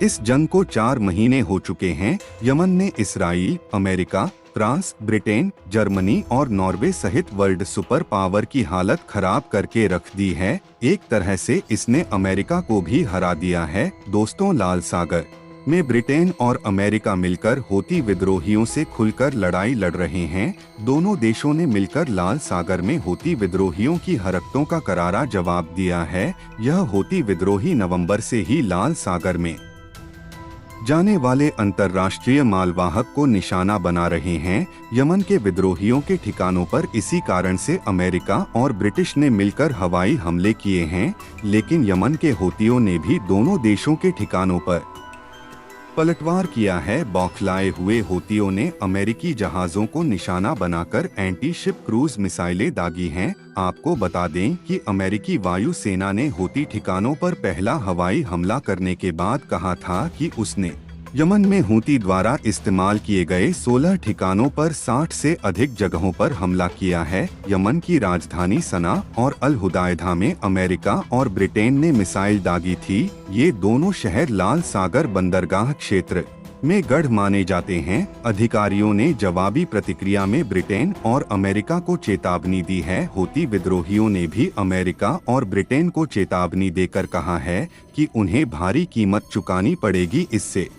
इस जंग को 4 महीने हो चुके हैं। यमन ने Israel, America, France, Britain, Germany और नॉर्वे सहित वर्ल्ड सुपर पावर की हालत खराब करके रख दी है। एक तरह से इसने अमेरिका को भी हरा दिया है। दोस्तों, लाल सागर में ब्रिटेन और अमेरिका मिलकर हूती विद्रोहियों से खुलकर लड़ाई लड़ रहे हैं। दोनों देशों ने मिलकर लाल सागर में हूती विद्रोहियों की हरकतों का करारा जवाब दिया है। यह हूती विद्रोही नवंबर से ही लाल सागर में जाने वाले अंतर्राष्ट्रीय मालवाहक को निशाना बना रहे हैं। यमन के विद्रोहियों के ठिकानों पर इसी कारण से अमेरिका और ब्रिटिश ने मिलकर हवाई हमले किए हैं, लेकिन यमन के हूतियों ने भी दोनों देशों के ठिकानों पर पलटवार किया है। बौखलाए हुए हूतियों ने अमेरिकी जहाजों को निशाना बनाकर एंटी शिप क्रूज मिसाइलें दागी हैं। आपको बता दें कि अमेरिकी वायु सेना ने हूती ठिकानों पर पहला हवाई हमला करने के बाद कहा था कि उसने यमन में हूती द्वारा इस्तेमाल किए गए 16 ठिकानों पर 60 से अधिक जगहों पर हमला किया है। यमन की राजधानी सना और अल हुदायदा में अमेरिका और ब्रिटेन ने मिसाइल दागी थी। ये दोनों शहर लाल सागर बंदरगाह क्षेत्र में गढ़ माने जाते हैं। अधिकारियों ने जवाबी प्रतिक्रिया में ब्रिटेन और अमेरिका को चेतावनी दी है। हूती विद्रोहियों ने भी अमेरिका और ब्रिटेन को चेतावनी देकर कहा है कि उन्हें भारी कीमत चुकानी पड़ेगी। इससे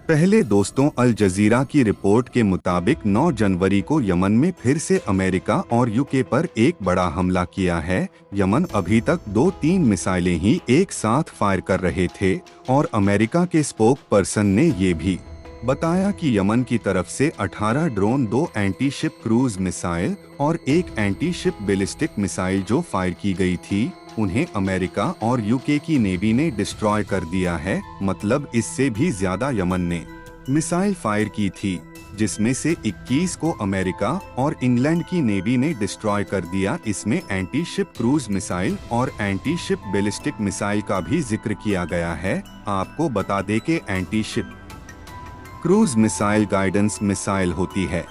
पहले दोस्तों, अल जजीरा की रिपोर्ट के मुताबिक 9 जनवरी को यमन में फिर से अमेरिका और यूके पर एक बड़ा हमला किया है। यमन अभी तक 2-3 मिसाइलें ही एक साथ फायर कर रहे थे और अमेरिका के स्पोक पर्सन ने ये भी बताया कि यमन की तरफ से 18 drone, 2 anti ship cruise missile और 1 एंटी शिप बैलिस्टिक मिसाइल जो फायर की गई थी, उन्हें अमेरिका और यूके की नेवी ने डिस्ट्रॉय कर दिया है। मतलब इससे भी ज्यादा यमन ने मिसाइल फायर की थी, जिसमें से 21 को अमेरिका और इंग्लैंड की नेवी ने डिस्ट्रॉय कर दिया। इसमें एंटी शिप क्रूज मिसाइल और एंटी शिप बैलिस्टिक मिसाइल का भी जिक्र किया गया है। आपको बता दें कि anti ship cruise missile guidance missile होती है,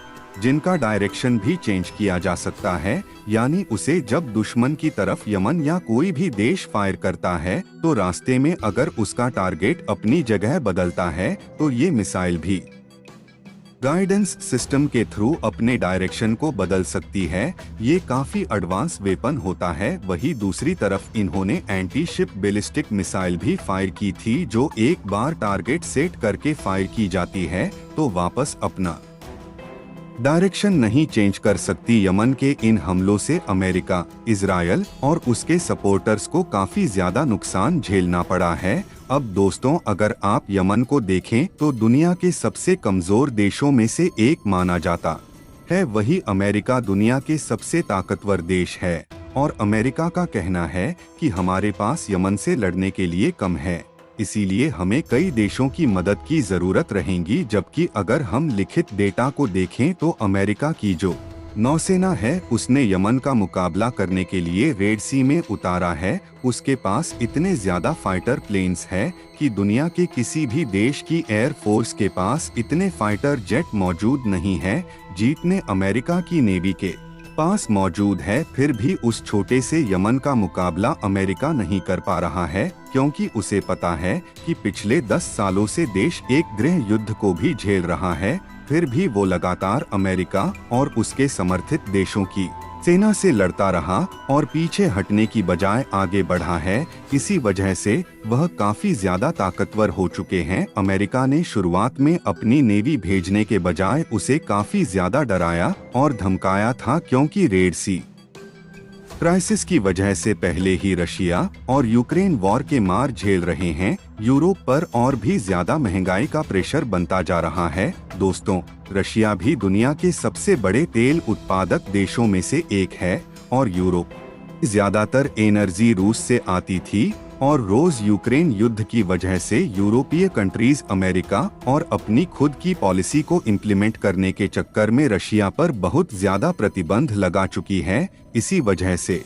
जिनका डायरेक्शन भी चेंज किया जा सकता है, यानी उसे जब दुश्मन की तरफ यमन या कोई भी देश फायर करता है तो रास्ते में अगर उसका टारगेट अपनी जगह बदलता है तो ये मिसाइल भी गाइडेंस सिस्टम के थ्रू अपने डायरेक्शन को बदल सकती है। ये काफी एडवांस वेपन होता है। वही दूसरी तरफ इन्होंने एंटी शिप बैलिस्टिक मिसाइल भी फायर की थी, जो एक बार टारगेट सेट करके फायर की जाती है तो वापस अपना डायरेक्शन नहीं चेंज कर सकती। यमन के इन हमलों से अमेरिका, इजरायल और उसके सपोर्टर्स को काफी ज्यादा नुकसान झेलना पड़ा है। अब दोस्तों, अगर आप यमन को देखें तो दुनिया के सबसे कमजोर देशों में से एक माना जाता है। वही अमेरिका दुनिया के सबसे ताकतवर देश है और अमेरिका का कहना है कि हमारे पास यमन से लड़ने के लिए कम है, इसीलिए हमें कई देशों की मदद की जरूरत रहेगी। जबकि अगर हम लिखित डेटा को देखें तो अमेरिका की जो नौसेना है उसने यमन का मुकाबला करने के लिए रेड सी में उतारा है। उसके पास इतने ज्यादा फाइटर प्लेन्स है कि दुनिया के किसी भी देश की एयर फोर्स के पास इतने फाइटर जेट मौजूद नहीं है जितने अमेरिका की नेवी के पास मौजूद है। फिर भी उस छोटे से यमन का मुकाबला अमेरिका नहीं कर पा रहा है, क्योंकि उसे पता है कि पिछले 10 सालों से देश एक गृह युद्ध को भी झेल रहा है। फिर भी वो लगातार अमेरिका और उसके समर्थित देशों की सेना से लड़ता रहा और पीछे हटने की बजाय आगे बढ़ा है। इसी वजह से वह काफी ज्यादा ताकतवर हो चुके हैं। अमेरिका ने शुरुआत में अपनी नेवी भेजने के बजाय उसे काफी ज्यादा डराया और धमकाया था, क्योंकि रेड सी क्राइसिस की वजह से पहले ही रशिया और यूक्रेन वॉर के मार झेल रहे हैं। यूरोप पर और भी ज्यादा महंगाई का प्रेशर बनता जा रहा है। दोस्तों, रशिया भी दुनिया के सबसे बड़े तेल उत्पादक देशों में से एक है और यूरोप ज्यादातर एनर्जी रूस से आती थी और रोज यूक्रेन युद्ध की वजह से यूरोपीय कंट्रीज अमेरिका और अपनी खुद की पॉलिसी को इम्प्लीमेंट करने के चक्कर में रशिया पर बहुत ज्यादा प्रतिबंध लगा चुकी है। इसी वजह से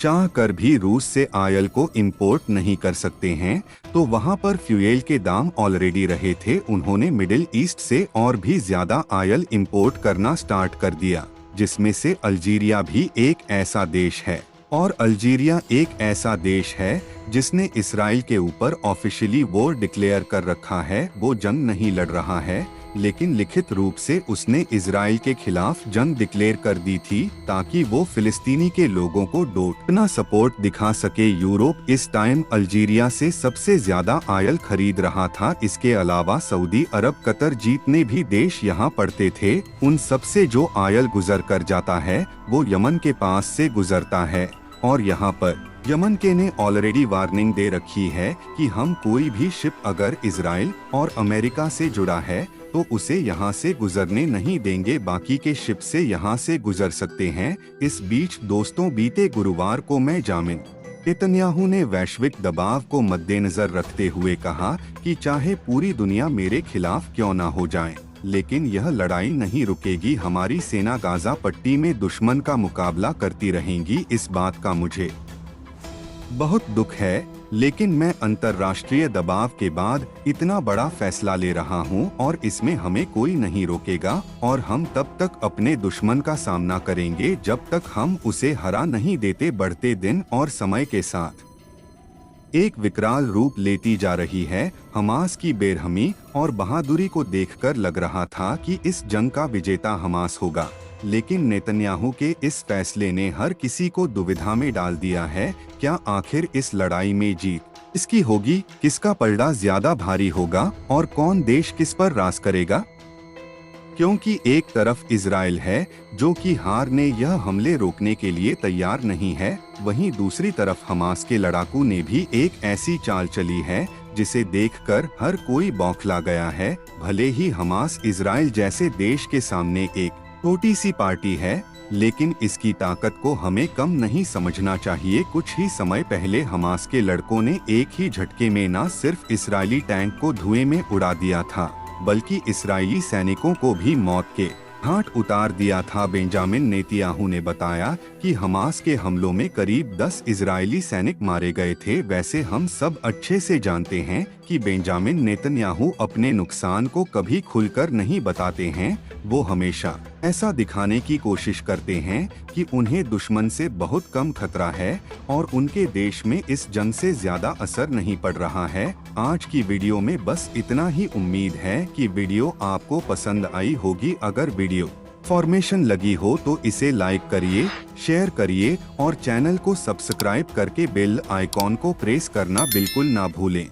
चाह कर भी रूस से ऑयल को इंपोर्ट नहीं कर सकते हैं, तो वहां पर फ्यूएल के दाम ऑलरेडी रहे थे। उन्होंने मिडिल ईस्ट से और भी ज्यादा ऑयल इंपोर्ट करना स्टार्ट कर दिया, जिसमें से अल्जीरिया भी एक ऐसा देश है और अल्जीरिया एक ऐसा देश है जिसने इसराइल के ऊपर ऑफिशियली वॉर डिक्लेयर कर रखा है। वो जंग नहीं लड़ रहा है, लेकिन लिखित रूप से उसने इसराइल के खिलाफ जंग डिक्लेयर कर दी थी ताकि वो फिलिस्तीनी के लोगों को अपना सपोर्ट दिखा सके। यूरोप इस टाइम अल्जीरिया से सबसे ज्यादा आयल खरीद रहा था। इसके अलावा सऊदी अरब, कतर जितने भी देश यहाँ पड़ते थे, उन सब से जो आयल गुजर कर जाता है वो यमन के पास से गुजरता है। और यहाँ पर यमन के ने ऑलरेडी वार्निंग दे रखी है कि हम कोई भी शिप अगर इजराइल और अमेरिका से जुड़ा है तो उसे यहाँ से गुजरने नहीं देंगे, बाकी के शिप से यहाँ से गुजर सकते हैं। इस बीच दोस्तों, बीते गुरुवार को बेंजामिन नेतन्याहू ने वैश्विक दबाव को मद्देनजर रखते हुए कहा कि चाहे पूरी दुनिया मेरे खिलाफ क्यों ना हो जाए, लेकिन यह लड़ाई नहीं रुकेगी। हमारी सेना गाजा पट्टी में दुश्मन का मुकाबला करती रहेगी। इस बात का मुझे बहुत दुख है, लेकिन मैं अंतर्राष्ट्रीय दबाव के बाद इतना बड़ा फैसला ले रहा हूं और इसमें हमें कोई नहीं रोकेगा और हम तब तक अपने दुश्मन का सामना करेंगे जब तक हम उसे हरा नहीं देते। बढ़ते दिन और समय के साथ एक विकराल रूप लेती जा रही है। हमास की बेरहमी और बहादुरी को देखकर लग रहा था कि इस जंग का विजेता हमास होगा, लेकिन नेतन्याहू के इस फैसले ने हर किसी को दुविधा में डाल दिया है। क्या आखिर इस लड़ाई में जीत इसकी होगी? किसका पलड़ा ज्यादा भारी होगा और कौन देश किस पर राज करेगा? क्योंकि एक तरफ इजराइल है जो कि हार ने यह हमले रोकने के लिए तैयार नहीं है, वहीं दूसरी तरफ हमास के लड़ाकू ने भी एक ऐसी चाल चली है जिसे देखकर हर कोई बौखला गया है। भले ही हमास इजराइल जैसे देश के सामने एक छोटी सी पार्टी है, लेकिन इसकी ताकत को हमें कम नहीं समझना चाहिए। कुछ ही समय पहले हमास के लड़कों ने एक ही झटके में न सिर्फ इस्राएली टैंक को धुएं में उड़ा दिया था, बल्कि इस्राएली सैनिकों को भी मौत के घाट उतार दिया था। बेंजामिन नेतन्याहू ने बताया कि हमास के हमलों में करीब 10 इजरायली सैनिक मारे गए थे। वैसे हम सब अच्छे से जानते हैं कि बेंजामिन नेतन्याहू अपने नुकसान को कभी खुलकर नहीं बताते हैं। वो हमेशा ऐसा दिखाने की कोशिश करते हैं कि उन्हें दुश्मन से बहुत कम खतरा है और उनके देश में इस जंग से ज्यादा असर नहीं पड़ रहा है। आज की वीडियो में बस इतना ही। उम्मीद है कि वीडियो आपको पसंद आई होगी। अगर वीडियो इन्फॉर्मेशन लगी हो तो इसे लाइक करिए, शेयर करिए और चैनल को सब्सक्राइब करके बेल आइकॉन को प्रेस करना बिल्कुल ना भूलें।